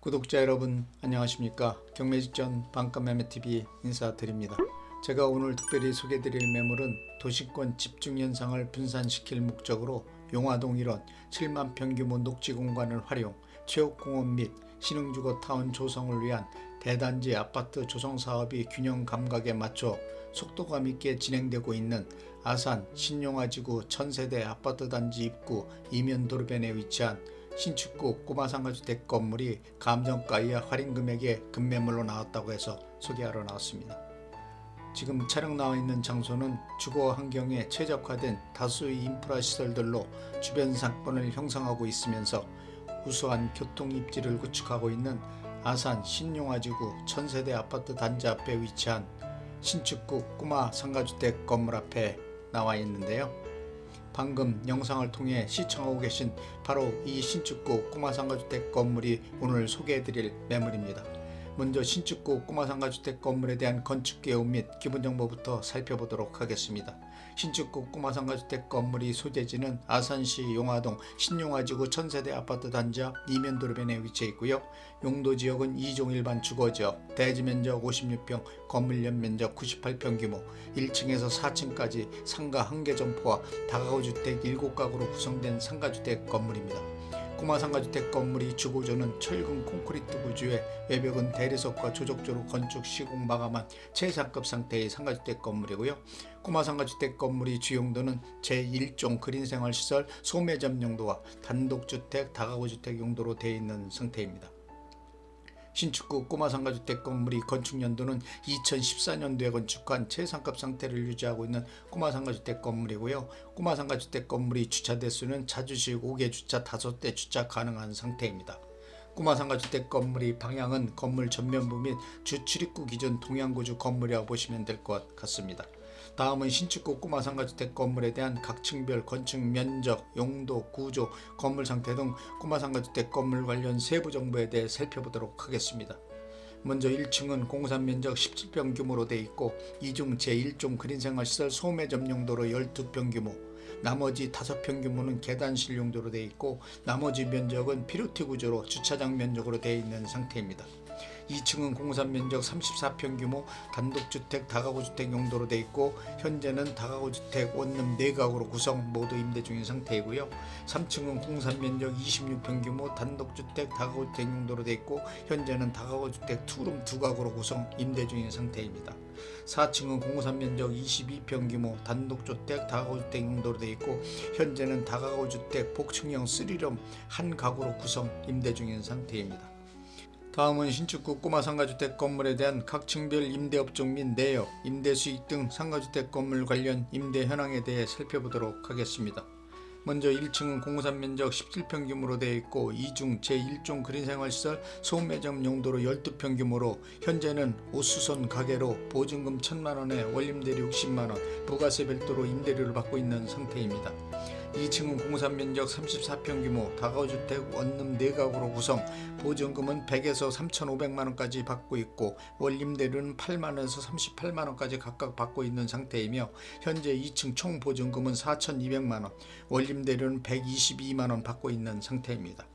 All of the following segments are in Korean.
구독자 여러분 안녕하십니까. 경매직전 반값매매TV 인사드립니다. 제가 오늘 특별히 소개드릴 매물은 도시권 집중현상을 분산시킬 목적으로 용화동 1원 7만 평규모 녹지공간을 활용 체육공원 및 신흥주거 타운 조성을 위한 대단지 아파트 조성사업이 균형 감각에 맞춰 속도감 있게 진행되고 있는 아산 신용화지구 1000세대 아파트단지 입구 이면도로변에 위치한 신축구 꼬마상가주택 건물이 감정가 이하 할인금액에 급매물로 나왔다고 해서 소개하러 나왔습니다. 지금 촬영 나와 있는 장소는 주거 환경에 최적화된 다수의 인프라 시설들로 주변 상권을 형성하고 있으면서 우수한 교통 입지를 구축하고 있는 아산 신용화지구 1000세대 아파트 단지 앞에 위치한 신축구 꼬마 상가주택 건물 앞에 나와 있는데요. 방금 영상을 통해 시청하고 계신 바로 이 신축구 꼬마상가주택 건물이 오늘 소개해드릴 매물입니다. 먼저 신축구 꼬마상가주택 건물에 대한 건축개요 및 기본정보부터 살펴보도록 하겠습니다. 신축구 꼬마상가주택 건물이 소재지는 아산시 용화동 신용화지구 1000세대 아파트 단지 앞 이면도로변에 위치해 있고요. 용도지역은 2종 일반 주거지역, 대지면적 56평, 건물 연면적 98평 규모, 1층에서 4층까지 상가 1개 점포와 다가구주택 7가구로 구성된 상가주택 건물입니다. 꼬마상가주택 건물이 주구조는 철근 콘크리트 구조에 외벽은 대리석과 조적조로 건축 시공 마감한 최상급 상태의 상가주택 건물이고요. 꼬마상가주택 건물이 주용도는 제1종 그린생활시설 소매점 용도와 단독주택 다가구주택 용도로 되어 있는 상태입니다. 신축구 꼬마상가주택 건물이 건축연도는 2014년도에 건축한 최상급 상태를 유지하고 있는 꼬마상가주택 건물이고요. 꼬마상가주택 건물이 주차대수는 자주식 5개 주차 5대 주차 가능한 상태입니다. 꼬마상가주택 건물이 방향은 건물 전면부 및 주출입구 기준 동양구조 건물이라고 보시면 될 것 같습니다. 다음은 신축구 꼬마상가주택 건물에 대한 각 층별 건축 면적, 용도, 구조, 건물 상태 등 꼬마상가주택 건물 관련 세부 정보에 대해 살펴보도록 하겠습니다. 먼저 1층은 공사면적 17평 규모로 되어 있고 2중 제1종 그린생활시설 소매점 용도로 12평 규모, 나머지 5평 규모는 계단실 용도로 되어 있고 나머지 면적은 피로티 구조로 주차장 면적으로 되어 있는 상태입니다. 2층은 공사면적 34평 규모 단독주택 다가구주택 용도로 되어 있고 현재는 다가구주택 원룸 4가구로 구성 모두 임대 중인 상태이고요. 3층은 공사면적 26평 규모 단독주택 다가구주택 용도로 되어 있고 현재는 다가구주택 투룸 2가구로 구성 임대 중인 상태입니다. 4층은 공사면적 22평 규모 단독주택 다가구주택 용도로 되어 있고 현재는 다가구주택 복층형 3룸 1가구로 구성 임대 중인 상태입니다. 다음은 신축구 꼬마상가주택 건물에 대한 각 층별 임대업종 및 내역, 임대수익 등 상가주택 건물 관련 임대 현황에 대해 살펴보도록 하겠습니다. 먼저 1층은 공사면적 17평 규모로 되어 있고 2중 제1종 그린생활시설 소매점 용도로 12평 규모로 현재는 옷수선 가게로 보증금 1000만원에 원임대료 60만원, 부가세 별도로 임대료를 받고 있는 상태입니다. 2층은 공사면적 34평 규모 다가구주택 원룸 4가구로 구성, 보증금은 100에서 3,500만원까지 받고 있고 월임대료는 8만원에서 38만원까지 각각 받고 있는 상태이며 현재 2층 총 보증금은 4,200만원, 월임대료는 122만원 받고 있는 상태입니다.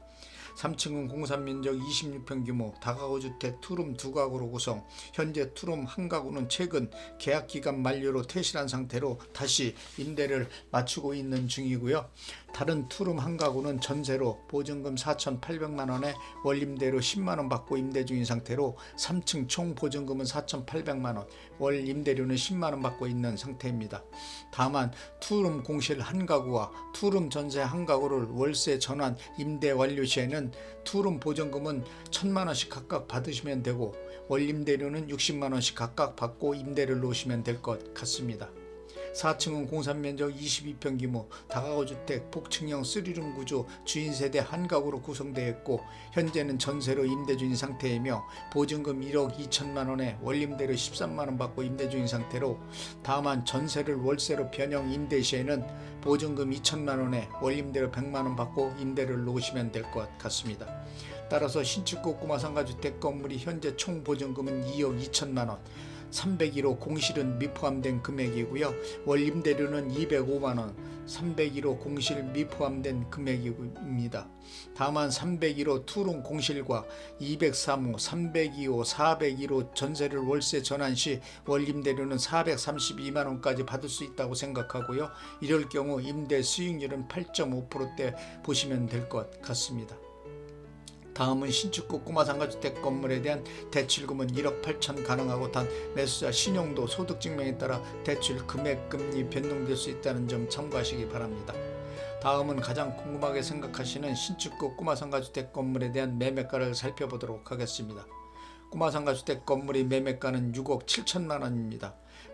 3층은 공사면적 26평 규모 다가구주택 투룸 2가구로 구성, 현재 투룸 1가구는 최근 계약기간 만료로 퇴실한 상태로 다시 임대를 맞추고 있는 중이고요. 다른 투룸 1가구는 전세로 보증금 4,800만원에 월임대료 10만원 받고 임대 중인 상태로 3층 총 보증금은 4,800만원, 월임대료는 10만원 받고 있는 상태입니다. 다만 투룸 공실 1가구와 투룸 전세 1가구를 월세 전환 임대 완료 시에는 투룸 보증금은 1000만원씩 각각 받으시면 되고 월임대료는 60만원씩 각각 받고 임대를 놓으시면 될 것 같습니다. 4층은 공사면적 22평 규모 다가구주택 복층형 3룸 구조 주인세대 1가구로 구성되어 있고 현재는 전세로 임대 중인 상태이며 보증금 1억 2천만원에 월임대료 13만원 받고 임대 중인 상태로 다만 전세를 월세로 변형 임대 시에는 보증금 2천만원에 월임대료 100만원 받고 임대를 놓으시면 될 것 같습니다. 따라서 신축구 꼬마상가주택 건물이 현재 총 보증금은 2억 2천만원, 301호 공실은 미포함된 금액이고요. 월 임대료는 205만원, 301호 공실 미포함된 금액입니다. 다만 301호 투룸 공실과 203호, 302호, 401호 전세를 월세 전환 시 월임대료는 432만원까지 받을 수 있다고 생각하고요. 이럴 경우 임대 수익률은 8.5%대 보시면 될 것 같습니다. 다음은 신축구 꼬마 상가주택 건물에 대한 대출금은 1억 8천 가능하고 단 매수자 신용도 소득증명에 따라 대출 금액 금리 변동될 수 있다는 점 참고하시기 바랍니다. 다음은 가장 궁금하게 생각하시는 신축구 꼬마 상가주택 건물에 대한 매매가를 살펴보도록 하겠습니다. 꼬마 상가주택 건물의 매매가는 6억 7천만 원입니다.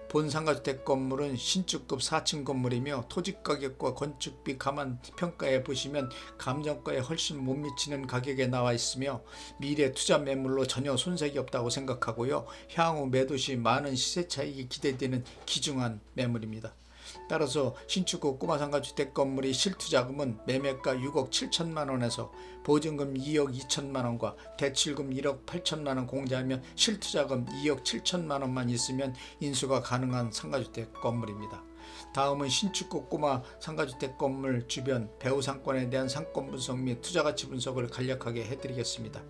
본 상가주택 건물은 신축급 4층 건물이며 토지가격과 건축비 감안 평가에 보시면 감정가에 훨씬 못 미치는 가격에 나와 있으며 미래 투자 매물로 전혀 손색이 없다고 생각하고요. 향후 매도 시 많은 시세 차익이 기대되는 귀중한 매물입니다. 따라서 신축급 꼬마 상가주택 건물의 실투자금은 매매가 6억 7천만 원에서 보증금 2억 2천만 원과 대출금 1억 8천만 원 공제하면 실투자금 2억 7천만 원만 있으면 인수가 가능한 상가주택 건물입니다. 다음은 신축급 꼬마 상가주택 건물 주변 배후 상권에 대한 상권 분석 및 투자가치 분석을 간략하게 해드리겠습니다.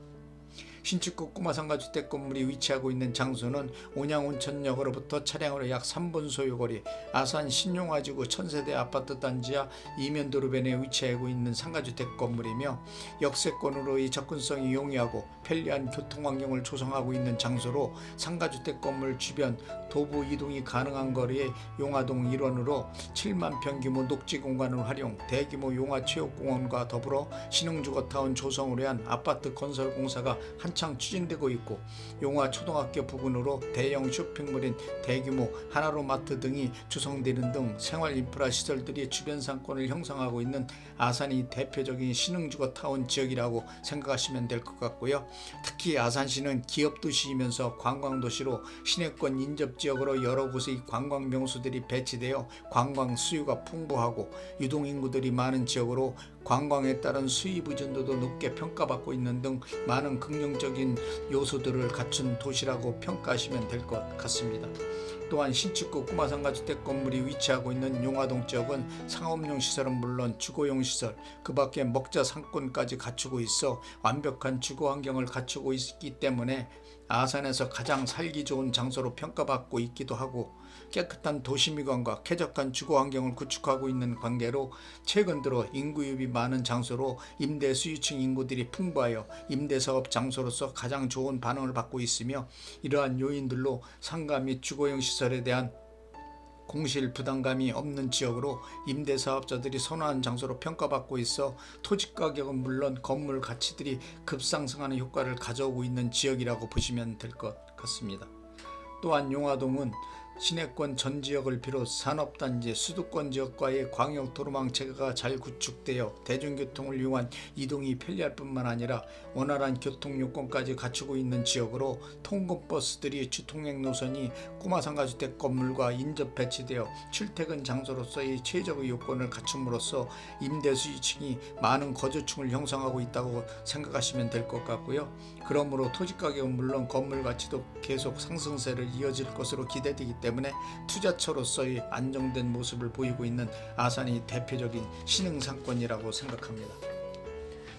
신축급 꼬마 상가주택 건물이 위치하고 있는 장소는 온양온천역으로부터 차량으로 약 3분 소요거리 아산 신용화지구 천세대 아파트 단지와 이면도로변에 위치하고 있는 상가주택 건물이며 역세권으로의 접근성이 용이하고 편리한 교통환경을 조성하고 있는 장소로 상가주택 건물 주변 도보 이동이 가능한 거리에 용화동 일원으로 7만 평 규모 녹지 공간을 활용 대규모 용화체육공원과 더불어 신흥주거타운 조성을 위한 아파트 건설 공사가 한창 추진되고 있고 용화초등학교 부근으로 대형 쇼핑몰인 대규모 하나로마트 등이 조성되는 등 생활인프라 시설들이 주변 상권을 형성하고 있는 아산이 대표적인 신흥주거타운 지역이라고 생각하시면 될 것 같고요. 특히 아산시는 기업도시이면서 관광도시로 시내권 인접지역으로 여러 곳의 관광 명소들이 배치되어 관광 수요가 풍부하고 유동인구들이 많은 지역으로 관광에 따른 수입 의존도도 높게 평가받고 있는 등 많은 긍정적인 요소들을 갖춘 도시라고 평가하시면 될 것 같습니다. 또한 신축급 꼬마 상가주택 건물이 위치하고 있는 용화동 지역은 상업용 시설은 물론 주거용 시설, 그 밖에 먹자 상권까지 갖추고 있어 완벽한 주거 환경을 갖추고 있기 때문에 아산에서 가장 살기 좋은 장소로 평가받고 있기도 하고 깨끗한 도시미관과 쾌적한 주거 환경을 구축하고 있는 관계로 최근 들어 인구유입이 많은 장소로 임대 수요층 인구들이 풍부하여 임대사업 장소로서 가장 좋은 반응을 받고 있으며 이러한 요인들로 상가 및 주거용 시설에 대한 공실 부담감이 없는 지역으로 임대사업자들이 선호하는 장소로 평가받고 있어 토지가격은 물론 건물 가치들이 급상승하는 효과를 가져오고 있는 지역이라고 보시면 될 것 같습니다. 또한 용화동은 시내권 전 지역을 비롯 산업단지, 수도권 지역과의 광역도로망체계가 잘 구축되어 대중교통을 이용한 이동이 편리할 뿐만 아니라 원활한 교통요건까지 갖추고 있는 지역으로 통근버스들이 주통행 노선이 꼬마 상가주택 건물과 인접 배치되어 출퇴근 장소로서의 최적의 요건을 갖춤으로써 임대수요층이 많은 거주층을 형성하고 있다고 생각하시면 될 것 같고요. 그러므로 토지가격은 물론 건물 가치도 계속 상승세를 이어질 것으로 기대되기 때문에 투자처로서의 안정된 모습을 보이고 있는 아산이 대표적인 신흥상권이라고 생각합니다.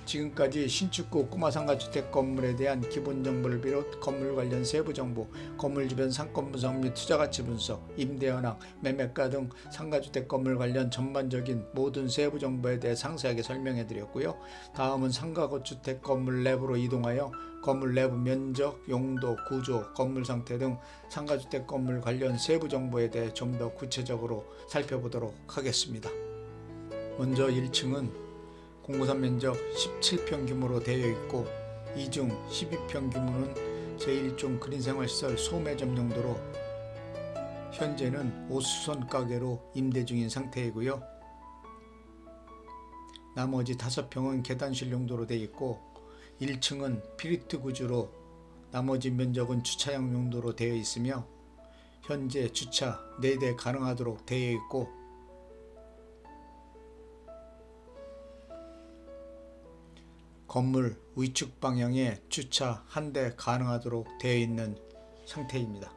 지금까지 신축구 꼬마 상가주택 건물에 대한 기본 정보를 비롯 건물 관련 세부 정보, 건물 주변 상권 분석 및 투자가치 분석, 임대 현황, 매매가 등 상가주택 건물 관련 전반적인 모든 세부 정보에 대해 상세하게 설명해 드렸고요. 다음은 상가주택 건물 내부로 이동하여 건물 내부 면적, 용도, 구조, 건물 상태 등 상가주택 건물 관련 세부 정보에 대해 좀 더 구체적으로 살펴보도록 하겠습니다. 먼저 1층은 공구산 면적 17평 규모로 되어 있고 이 중 12평 규모는 제1종 그린생활시설 소매점 용도로 현재는 5수선 가게로 임대 중인 상태이고요. 나머지 5평은 계단실 용도로 되어 있고 1층은 피리트 구조로 나머지 면적은 주차장 용도로 되어 있으며 현재 주차 4대 가능하도록 되어 있고 건물 위축 방향에 주차 1대 가능하도록 되어 있는 상태입니다.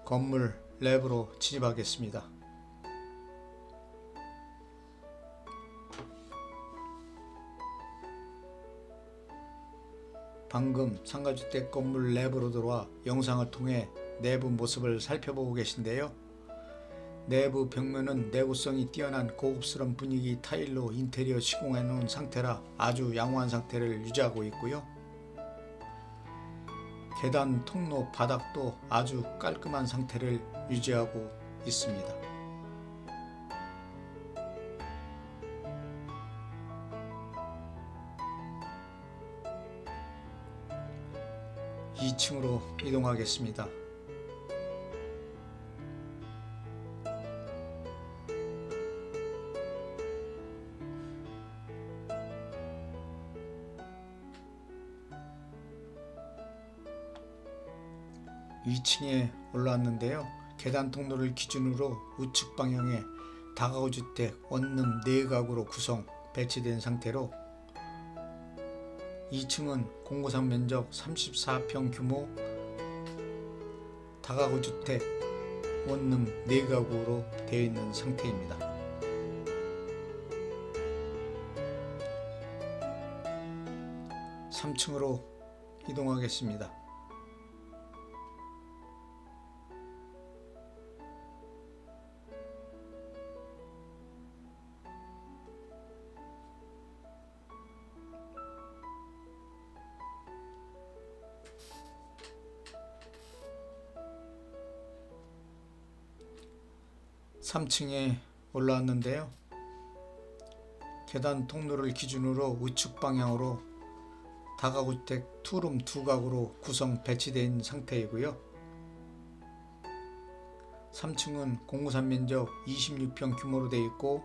건물 내부로 진입하겠습니다. 방금 상가주택 건물 내부로 들어와 영상을 통해 내부 모습을 살펴보고 계신데요. 내부 벽면은 내구성이 뛰어난 고급스러운 분위기 타일로 인테리어 시공해 놓은 상태라 아주 양호한 상태를 유지하고 있고요. 계단 통로 바닥도 아주 깔끔한 상태를 유지하고 있습니다. 2층으로 이동하겠습니다. (2층에) 올라왔는데요. 계단 통로를 기준으로 우측 방향에 다가구 주택 원룸 4가구로 구성 배치된 상태로 2층은 공구상 면적 34평 규모 다가구 주택 원룸 4가구로 되어 있는 상태입니다. (3층으로) 이동하겠습니다. (3층에) 올라왔는데요. 계단 통로를 기준으로 우측 방향으로 다가구 주택 투룸 2가구로 구성 배치된 상태이고요. 3층은 공구상 면적 26평 규모로 되어 있고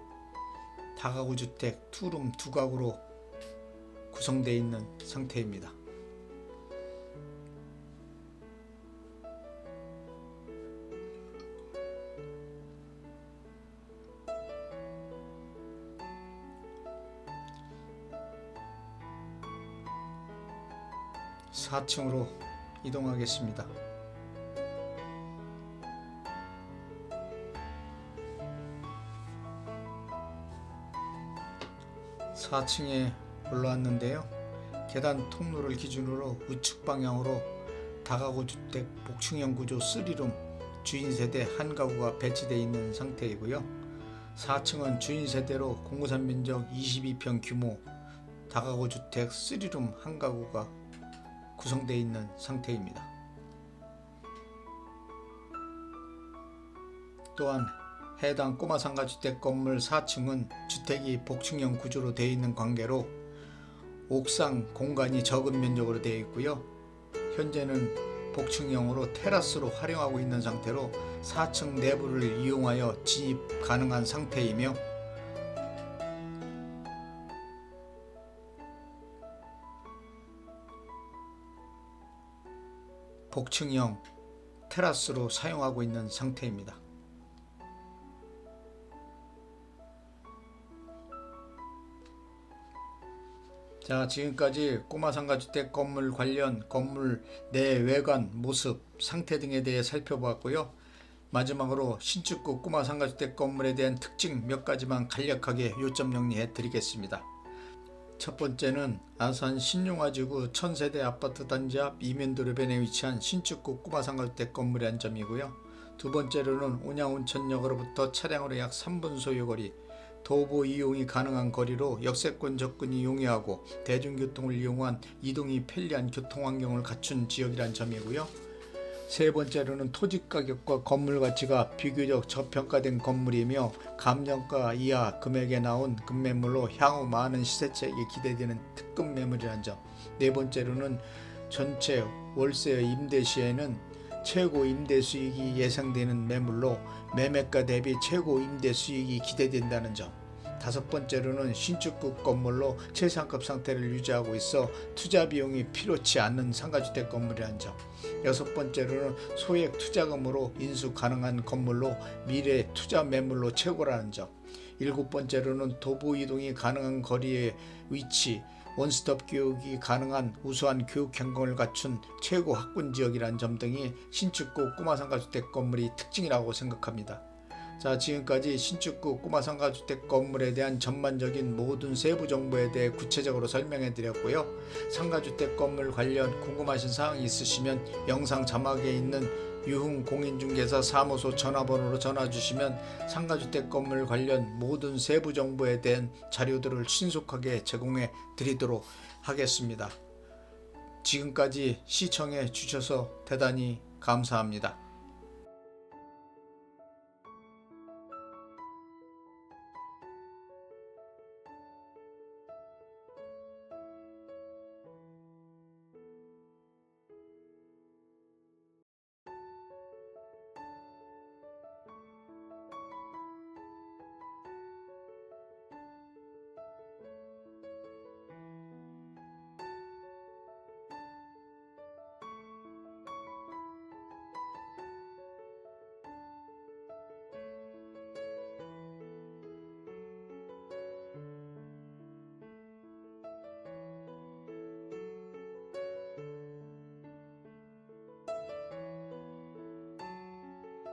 다가구 주택 투룸 2가구로 구성되어 있는 상태입니다. (4층으로) 이동하겠습니다. (4층에) 올라왔는데요. 계단 통로를 기준으로 우측 방향으로 다가구 주택 복층형 구조 3룸 주인 세대 1가구가 배치되어 있는 상태이고요. 4층은 주인 세대로 공구상 면적 22평 규모 다가구 주택 3룸 1가구가 구성되어 있는 상태입니다. 또한 해당 꼬마 상가주택 건물 4층은 주택이 복층형 구조로 되어 있는 관계로 옥상 공간이 적은 면적으로 되어 있고요. 현재는 복층형으로 테라스로 활용하고 있는 상태로 4층 내부를 이용하여 진입 가능한 상태이며 복층형 테라스로 사용하고 있는 상태입니다. 자, 지금까지 꼬마 상가주택 건물 관련 건물 내 외관, 모습, 상태 등에 대해 살펴보았고요. 마지막으로 신축구 꼬마 상가주택 건물에 대한 특징 몇 가지만 간략하게 요점 정리해 드리겠습니다. 첫 번째는 아산 신용화지구 1000세대 아파트 단지 앞 이면도로변에 위치한 신축구 꼬마 상가주택 건물이란 점이고요. 두 번째로는 온양온천역으로부터 차량으로 약 3분 소요거리, 도보 이용이 가능한 거리로 역세권 접근이 용이하고 대중교통을 이용한 이동이 편리한 교통환경을 갖춘 지역이란 점이고요. 세 번째로는 토지가격과 건물 가치가 비교적 저평가된 건물이며 감정가 이하 금액에 나온 급매물로 향후 많은 시세차익이 기대되는 특급 매물이라는 점. 네 번째로는 전체 월세 임대 시에는 최고 임대 수익이 예상되는 매물로 매매가 대비 최고 임대 수익이 기대된다는 점. 다섯 번째로는 신축급 건물로 최상급 상태를 유지하고 있어 투자 비용이 필요치 않는 상가주택 건물이라는 점. 여섯 번째로는 소액 투자금으로 인수 가능한 건물로 미래 투자 매물로 최고라는 점. 일곱 번째로는 도보 이동이 가능한 거리의 위치, 원스톱 교육이 가능한 우수한 교육 환경을 갖춘 최고 학군 지역이란 점 등이 신축구 꼬마상가주택 건물이 특징이라고 생각합니다. 자, 지금까지 신축구 꼬마상가주택 건물에 대한 전반적인 모든 세부 정보에 대해 구체적으로 설명해 드렸고요. 상가주택 건물 관련 궁금하신 사항이 있으시면 영상 자막에 있는 유흥 공인중개사 사무소 전화번호로 전화 주시면 상가주택 건물 관련 모든 세부 정보에 대한 자료들을 신속하게 제공해 드리도록 하겠습니다. 지금까지 시청해 주셔서 대단히 감사합니다.